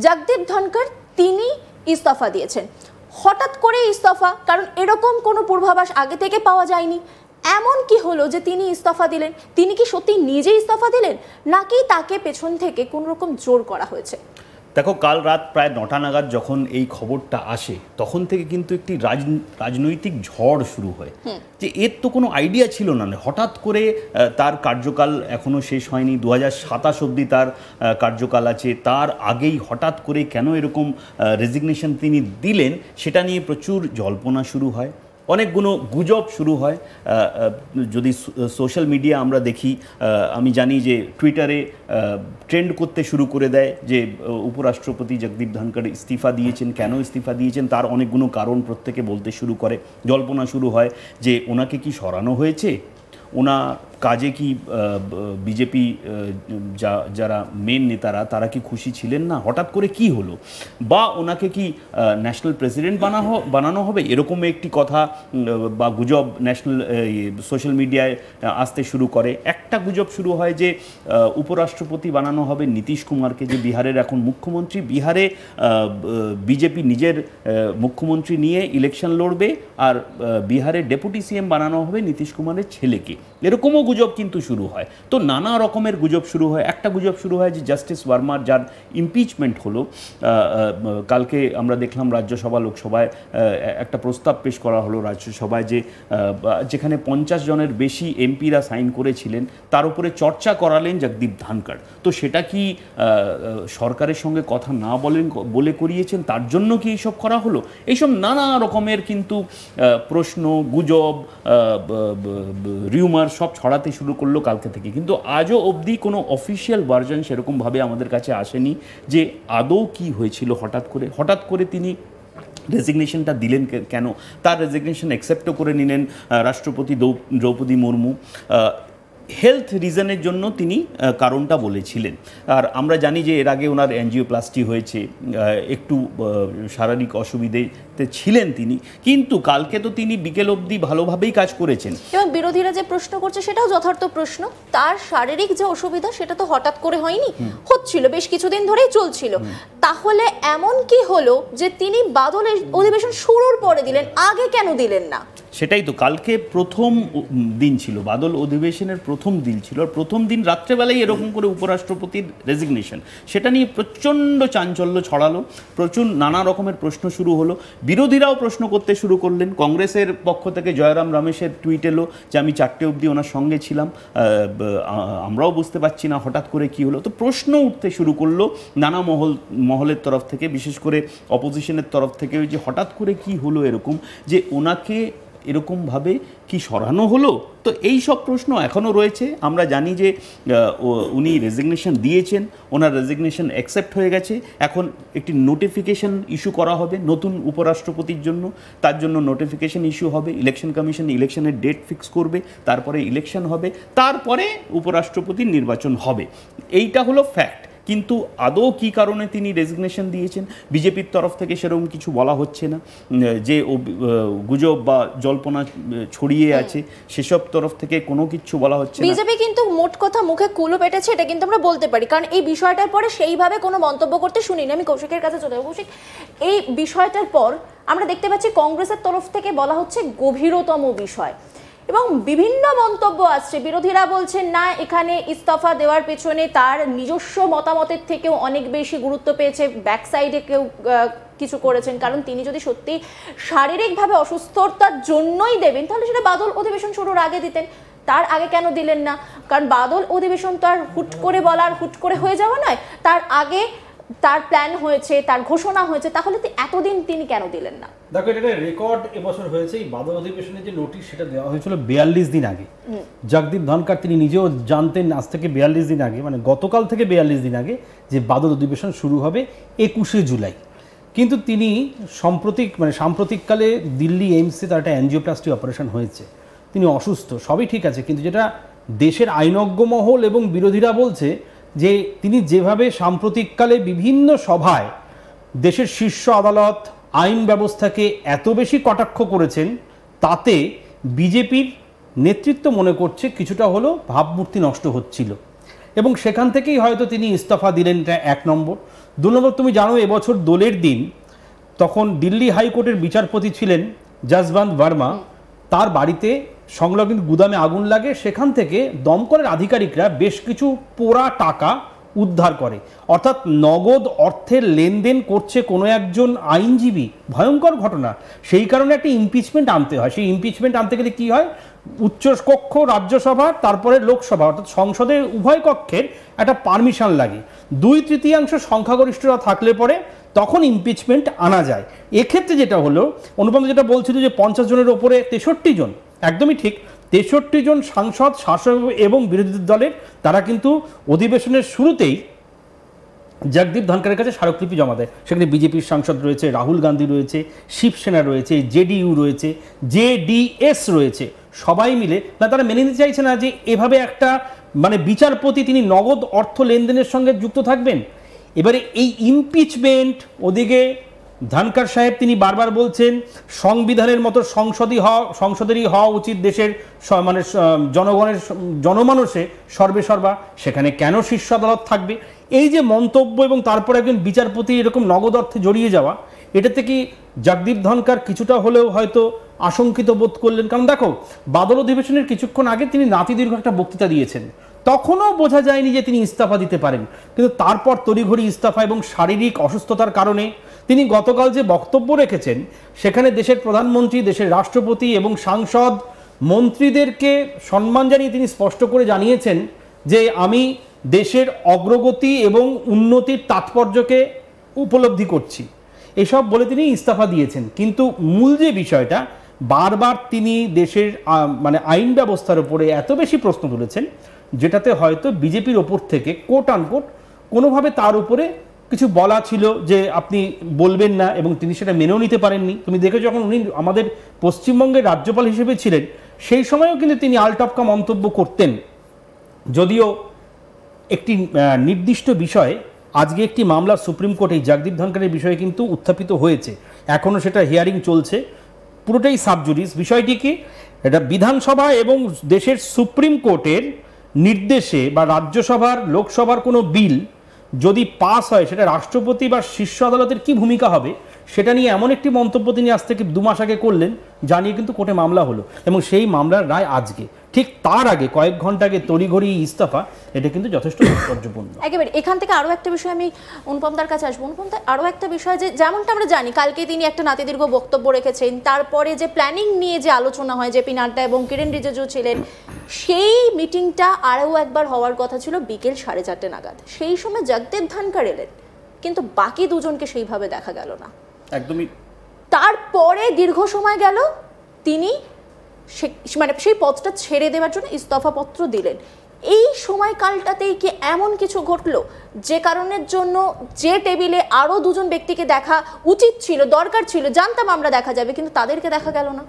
জগদীপ ধনকর তিনি ইস্তফা দিয়েছেন, হঠাৎ করে ইস্তফা, কারণ এরকম কোনো পূর্বাভাস আগে থেকে পাওয়া যায়নি। এমন কি হলো যে তিনি ইস্তফা দিলেন? তিনি কি সত্যি নিজে ইস্তফা দিলেন, নাকি তাকে পেছন থেকে কোন রকম জোর করা হয়েছে? দেখো, কাল রাত প্রায় 9টা নাগাদ যখন এই খবরটা আসে, তখন থেকে কিন্তু একটি রাজনৈতিক ঝড় শুরু হয় যে এর তো কোনো আইডিয়া ছিল না। হঠাৎ করে তার কার্যকাল এখনও শেষ হয়নি, 2027 অবধি তার কার্যকাল আছে, তার আগেই হঠাৎ করে কেন এরকম রেজিগনেশন তিনি দিলেন, সেটা নিয়ে প্রচুর জল্পনা শুরু হয়, অনেকগুলো গুজব শুরু হয়। যদি সোশ্যাল মিডিয়া আমরা দেখি, আমি জানি যে টুইটারে ট্রেন্ড করতে শুরু করে দেয় যে উপরাষ্ট্রপতি জগদীপ ধনকর ইস্তিফা দিয়েছেন, কেন ইস্তিফা দিয়েছেন তার অনেকগুলো কারণ প্রত্যেকে বলতে শুরু করে। জল্পনা শুরু হয় যে ওনাকে কি সরানো হয়েছে, ওনার কাজে কি বিজেপি যারা মেন নেতারা তারা কি খুশি ছিলেন না, হঠাৎ করে কি হলো, বা ওনাকে কি ন্যাশনাল প্রেসিডেন্ট বানানো হবে, এরকম একটি কথা বা গুজব ন্যাশনাল সোশ্যাল মিডিয়ায় আসতে শুরু করে। একটা গুজব শুরু হয় যে উপরাষ্ট্রপতি বানানো হবে নীতিশ কুমারকে, যে বিহারের এখন মুখ্যমন্ত্রী। বিহারে বিজেপি নিজের মুখ্যমন্ত্রী নিয়ে ইলেকশন লড়বে, আর বিহারে ডেপুটি সিএম বানানো হবে নীতিশ কুমারের ছেলেকে। এরকমও গুজব কিন্তু শুরু হয়। তো নানা রকমের গুজব শুরু হয়। একটা গুজব শুরু হয় যে জাস্টিস ওয়ার্মার, যার ইমপিচমেন্ট হলো, কালকে আমরা দেখলাম রাজ্যসভা লোকসভায় একটা প্রস্তাব পেশ করা হলো রাজ্যসভায়, যে যেখানে 50 জনের বেশি এমপিরা সাইন করেছিলেন, তার উপরে চর্চা করালেন জগদীপ ধনকর। তো সেটা কি সরকারের সঙ্গে কথা না বলে করিয়েছেন, তার জন্য কি এইসব করা হলো? এইসব নানা রকমের কিন্তু প্রশ্ন, গুজব, রিউমার সব ছড়াতে শুরু করলো কালকে থেকে। কিন্তু আজও অবধি কোনো অফিসিয়াল ভার্জন সেরকমভাবে আমাদের কাছে আসেনি যে আদৌ কি হয়েছিল। হঠাৎ করে তিনি রেজিগনেশনটা দিলেন কেন, তার রেজিগনেশন অ্যাকসেপ্টও করে নিলেন রাষ্ট্রপতি দ্রৌপদী মুর্মু। হেলথ রিজনের জন্য তিনি কারণটা বলেছিলেন। আর আমরা জানি যে এর আগে ওনার অ্যাঞ্জিওপ্লাস্টি হয়েছে, একটু শারীরিক অসুবিধেতে ছিলেন তিনি, কিন্তু কালকে তো তিনি বিকেল অবধি ভালোভাবেই কাজ করেছেন। এবং বিরোধীরা যে প্রশ্ন করছে সেটাও যথার্থ প্রশ্ন, তার শারীরিক যে অসুবিধা সেটা তো হঠাৎ করে হয়নি, হচ্ছিল, বেশ কিছুদিন ধরেই চলছিল। তাহলে এমন কি হলো যে তিনি বাদলের অধিবেশন শুরুর পরে দিলেন, আগে কেন দিলেন না? সেটাই তো, কালকে প্রথম দিন ছিল, বাদল অধিবেশনের প্রথম দিন ছিল। আর প্রথম দিন রাত্রেবেলায় এরকম করে উপরাষ্ট্রপতির রেজিগনেশন, সেটা নিয়ে প্রচণ্ড চাঞ্চল্য ছড়ালো, প্রচুর নানা রকমের প্রশ্ন শুরু হলো। বিরোধীরাও প্রশ্ন করতে শুরু করলেন। কংগ্রেসের পক্ষ থেকে জয়রাম রমেশের টুইট এলো যে আমি 4টে অবধি ওনার সঙ্গে ছিলাম, আমরাও বুঝতে পারছি না হঠাৎ করে কি হলো। তো প্রশ্ন উঠতে শুরু করলো নানা মহলের তরফ থেকে, বিশেষ করে অপোজিশনের তরফ থেকে, যে হঠাৎ করে কি হলো এরকম, যে ওনাকে এরকমভাবে কি সরানো হলো। তো এই সব প্রশ্ন এখনও রয়েছে। আমরা জানি যে উনি রেজিগনেশন দিয়েছেন, ওনার রেজিগনেশন অ্যাকসেপ্ট হয়ে গেছে। এখন একটি নোটিফিকেশন ইস্যু করা হবে নতুন উপরাষ্ট্রপতির জন্য, তার জন্য নোটিফিকেশন ইস্যু হবে, ইলেকশন কমিশন ইলেকশনের ডেট ফিক্স করবে, তারপরে ইলেকশন হবে, তারপরে উপরাষ্ট্রপতির নির্বাচন হবে। এইটা হলো ফ্যাক্ট। কিন্তু আদৌ কী কারণে তিনি রেজিগনেশন দিয়েছেন বিজেপির তরফ থেকে সেরকম কিছু বলা হচ্ছে না। যে গুজব বা জল্পনা ছড়িয়ে আছে সেসব তরফ থেকে কোনো কিছু বলা হচ্ছে না। বিজেপি কিন্তু মোট কথা মুখে কুলো পেটেছে, এটা কিন্তু আমরা বলতে পারি, কারণ এই বিষয়টার পরে সেইভাবে কোনো মন্তব্য করতে শুনিনি। আমি কৌশিকের কাছে চলে যাব। কৌশিক, এই বিষয়টার পর আমরা দেখতে পাচ্ছি কংগ্রেসের তরফ থেকে বলা হচ্ছে গভীরতম বিষয়, এবং বিভিন্ন মন্তব্য আসছে। বিরোধীরা বলছেন না, এখানে ইস্তফা দেওয়ার পেছনে তার নিজস্ব মতামতের থেকেও অনেক বেশি গুরুত্ব পেয়েছে, ব্যাক সাইডে কেউ কিছু করেছেন, কারণ তিনি যদি সত্যি শারীরিকভাবে অসুস্থতার জন্যই দেবেন তাহলে সেটা বাদল অধিবেশন শুরুর আগে দিতেন। তার আগে কেন দিলেন না? কারণ বাদল অধিবেশন তো আর হুট করে বলার, হুট করে হয়ে যাওয়া নয়, তার আগে তার প্ল্যান হয়েছে, তার ঘোষণা হয়েছে, তাহলে এতদিন তিনি কেন দিলেন না? দেখো, এটা রেকর্ড এবছর হয়েছে। এই বাদল অধিবেশনের যে নোটিশ সেটা দেওয়া হয়েছিল 42 দিন আগে। জগদীপ ধনকর তিনি নিজেও জানতেন আজ থেকে 42 দিন আগে, মানে গতকাল থেকে 42 দিন আগে, যে বাদল অধিবেশন শুরু হবে 21শে জুলাই। কিন্তু তিনি সাম্প্রতিককালে দিল্লি এইমসে তার একটা অ্যাঞ্জিওপ্লাস্টি অপারেশন হয়েছে, তিনি অসুস্থ, সবই ঠিক আছে। কিন্তু যেটা দেশের আইনজ্ঞ মহল এবং বিরোধীরা বলছে যে তিনি যেভাবে সাম্প্রতিককালে বিভিন্ন সভায় দেশের শীর্ষ আদালত, আইন ব্যবস্থাকে এত বেশি কটাক্ষ করেছেন, তাতে বিজেপির নেতৃত্ব মনে করছে কিছুটা হলো ভাবমূর্তি নষ্ট হচ্ছিল, এবং সেখান থেকেই হয়তো তিনি ইস্তফা দিলেন। এটা 1 নম্বর। 2 নম্বর, তুমি জানো এবছর দোলের দিন তখন দিল্লি হাইকোর্টের বিচারপতি ছিলেন যশবন্ত বর্মা, তার বাড়িতে সংলগ্ন গুদামে আগুন লাগে, সেখান থেকে দমকলের আধিকারিকরা বেশ কিছু পোড়া টাকা উদ্ধার করে। অর্থাৎ নগদ অর্থের লেনদেন করছে কোনো একজন আইনজীবী, ভয়ঙ্কর ঘটনা। সেই কারণে একটা ইমপিচমেন্ট আনতে হয়। সেই ইমপিচমেন্ট আনতে গেলে কি হয়, উচ্চ কক্ষ রাজ্যসভা তারপরে লোকসভা অর্থাৎ সংসদের উভয় কক্ষের একটা পারমিশন লাগে। 2/3 সংখ্যাগরিষ্ঠরা থাকলে পরে তখন ইমপিচমেন্ট আনা যায়। এক্ষেত্রে যেটা হলো, অনুপম যেটা বলছিল যে 50 জনের ওপরে 63 জন, একদমই ঠিক, 63 জন সাংসদ, শাসক এবং বিরোধী দলের, তারা কিন্তু অধিবেশনের শুরুতেই জগদীপ ধনখড়ের কাছে স্মারকলিপি জমা দেয়। সেখানে বিজেপির সাংসদ রয়েছে, রাহুল গান্ধী রয়েছে, শিবসেনা রয়েছে, জেডিইউ রয়েছে, জেডিএস রয়েছে, সবাই মিলে না তারা মেনে নিতে চাইছে না যে এভাবে একটা মানে বিচারপতি তিনি নগদ অর্থ লেনদেনের সঙ্গে যুক্ত থাকবেন। এবারে এই ইমপিচমেন্ট, ওদিকে ধনখড় সাহেব তিনি বারবার বলছেন সংবিধানের মতো সংসদেরই হওয়া উচিত দেশের মানে জনগণের জনমানসে সর্বে সর্বা, সেখানে কেন শীর্ষ আদালত থাকবে, এই যে মন্তব্য এবং তারপর একজন বিচারপতি এরকম নগদ অর্থে জড়িয়ে যাওয়া, এটা থেকে জগদীপ ধনখড় কিছুটা হলেও হয়তো আশঙ্কিত বোধ করলেন। কারণ দেখো, বাদল অধিবেশনের কিছুক্ষণ আগে তিনি নাতিদীর্ঘ একটা বক্তৃতা দিয়েছেন, তখনও বোঝা যায়নি যে তিনি ইস্তফা দিতে পারেন, কিন্তু তারপর তড়িঘড়ি ইস্তফা এবং শারীরিক অসুস্থতার কারণে তিনি গতকাল যে বক্তব্য রেখেছেন সেখানে দেশের প্রধানমন্ত্রী, দেশের রাষ্ট্রপতি এবং সাংসদ মন্ত্রীদেরকে সম্মান জানিয়ে তিনি স্পষ্ট করে জানিয়েছেন যে আমি দেশের অগ্রগতি এবং উন্নতির তাৎপর্যকে উপলব্ধি করছি, এসব বলে তিনি ইস্তফা দিয়েছেন। কিন্তু মূল যে বিষয়টা, বারবার তিনি দেশের মানে আইন ব্যবস্থার উপরে এত বেশি প্রশ্ন তুলেছেন, যেটাতে হয়তো বিজেপির ওপর থেকে কোট আনকোট কোনোভাবে তার উপরে কিছু বলা ছিল যে আপনি বলবেন না, এবং তিনি সেটা মেনেও নিতে পারেননি। তুমি দেখে যখন উনি আমাদের পশ্চিমবঙ্গের রাজ্যপাল হিসেবে ছিলেন, সেই সময়ও কিন্তু তিনি আলটপকা মন্তব্য করতেন। যদিও একটি নির্দিষ্ট বিষয়ে আজকে একটি মামলা সুপ্রিম কোর্টে জগদীপ ধনখড়ের বিষয়ে কিন্তু উত্থাপিত হয়েছে, এখনও সেটা হিয়ারিং চলছে, পুরোটাই সাবজুডিস। বিষয়টি কি, এটা বিধানসভা এবং দেশের সুপ্রিম কোর্টের নির্দেশে বা রাজ্যসভার লোকসভার কোনো বিল যদি পাস হয়, সেটা রাষ্ট্রপতি বা শীর্ষ আদালতের কি ভূমিকা হবে, সেটা নিয়ে এমন একটি মন্তব্য তিনি আজ থেকে 2 মাস আগে করলেন, জানিয়ে কিন্তু কোর্টে মামলা হলো, এবং সেই মামলার রায় আজকে। ঠিক তার আগে কয়েক ঘন্টা আগে তড়িঘড়ি ইস্তফা, এটা কিন্তু যথেষ্ট তাৎপর্যপূর্ণ। একেবারে এখান থেকে আরও একটা বিষয় আমি অনুপমদার কাছে আসবো। অনুপমদা, আরও একটা বিষয় যে যেমনটা আমরা জানি, কালকে তিনি একটা নাতিদীর্ঘ বক্তব্য রেখেছেন, তারপরে যে প্ল্যানিং নিয়ে যে আলোচনা হয়, জেপি নাড্ডা এবং কিরেন রিজিজু ছিলেন, সেই মিটিংটা আরও একবার হওয়ার কথা ছিল বিকেল 4:30 নাগাদ। সেই সময় জগদীপ ধনখড় এলেন, কিন্তু বাকি দুজনকে সেইভাবে দেখা গেল না। একদমই। তারপরে দীর্ঘ সময় গেল, তিনি মানে সেই পদটা ছেড়ে দেওয়ার জন্য ইস্তফাপত্র দিলেন। এই সময়কালটাতেই কি এমন কিছু ঘটলো যে কারণের জন্য যে টেবিলে আরও 2জন ব্যক্তিকে দেখা উচিত ছিল, দরকার ছিল, জানতাম আমরা দেখা যাবে, কিন্তু তাদেরকে দেখা গেল না?